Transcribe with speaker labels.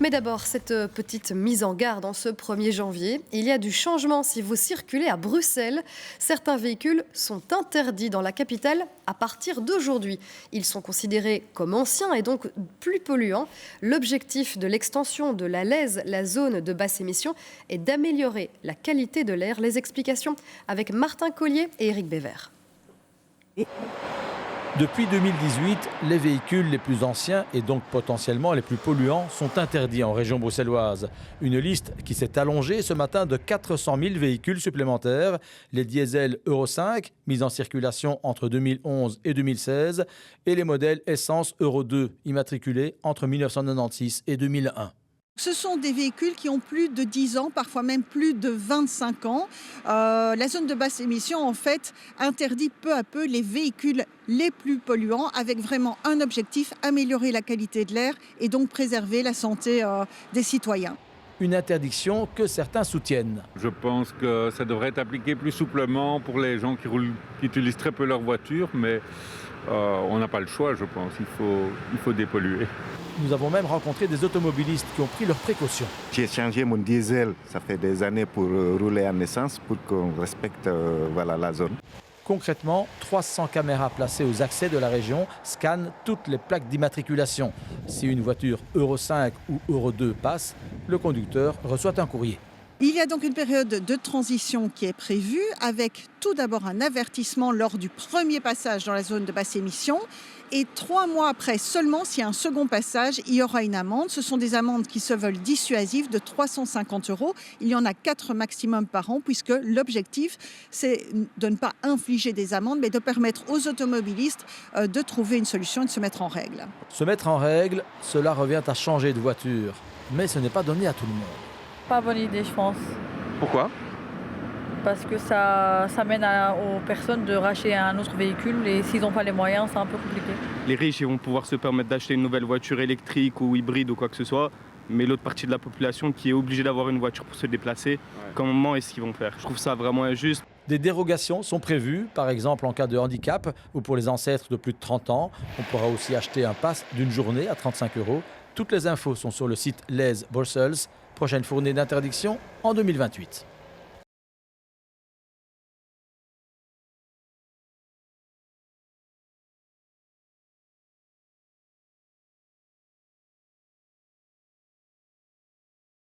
Speaker 1: Mais d'abord, cette petite mise en garde en ce 1er janvier. Il y a du changement si vous circulez à Bruxelles. Certains véhicules sont interdits dans la capitale à partir d'aujourd'hui. Ils sont considérés comme anciens et donc plus polluants. L'objectif de l'extension de la LEZ, la zone de basse émission, est d'améliorer la qualité de l'air. Les explications avec Martin Collier et Éric Bévert.
Speaker 2: Depuis 2018, les véhicules les plus anciens et donc potentiellement les plus polluants sont interdits en région bruxelloise. Une liste qui s'est allongée ce matin de 400 000 véhicules supplémentaires. Les diesels Euro 5, mis en circulation entre 2011 et 2016, et les modèles essence Euro 2, immatriculés entre 1996 et 2001.
Speaker 3: Ce sont des véhicules qui ont plus de 10 ans, parfois même plus de 25 ans. La zone de basse émission, en fait, interdit peu à peu les véhicules les plus polluants avec vraiment un objectif, améliorer la qualité de l'air et donc préserver la santé des citoyens.
Speaker 2: Une interdiction que certains soutiennent.
Speaker 4: Je pense que ça devrait être appliqué plus souplement pour les gens qui utilisent très peu leur voiture, mais on n'a pas le choix, je pense. Il faut dépolluer.
Speaker 2: Nous avons même rencontré des automobilistes qui ont pris leurs précautions.
Speaker 5: J'ai changé mon diesel, ça fait des années pour rouler en essence, pour qu'on respecte la zone.
Speaker 2: Concrètement, 300 caméras placées aux accès de la région scannent toutes les plaques d'immatriculation. Si une voiture Euro 5 ou Euro 2 passe, le conducteur reçoit un courrier.
Speaker 3: Il y a donc une période de transition qui est prévue avec tout d'abord un avertissement lors du premier passage dans la zone de basse émission et 3 mois après seulement, s'il y a un second passage, il y aura une amende. Ce sont des amendes qui se veulent dissuasives de 350 €. Il y en a 4 maximum par an puisque l'objectif c'est de ne pas infliger des amendes mais de permettre aux automobilistes de trouver une solution et de se mettre en règle.
Speaker 2: Se mettre en règle, cela revient à changer de voiture. Mais ce n'est pas donné à tout le monde.
Speaker 6: Pas bonne idée, je pense.
Speaker 7: Pourquoi ?
Speaker 6: Parce que ça mène aux personnes de racheter un autre véhicule et s'ils n'ont pas les moyens, c'est un peu compliqué.
Speaker 7: Les riches ils vont pouvoir se permettre d'acheter une nouvelle voiture électrique ou hybride ou quoi que ce soit, mais l'autre partie de la population qui est obligée d'avoir une voiture pour se déplacer, comment est-ce qu'ils vont faire ? Je trouve ça vraiment injuste.
Speaker 2: Des dérogations sont prévues, par exemple en cas de handicap ou pour les ancêtres de plus de 30 ans. On pourra aussi acheter un pass d'une journée à 35 €. Toutes les infos sont sur le site LEZ Brussels. Prochaine fournée d'interdiction en 2028.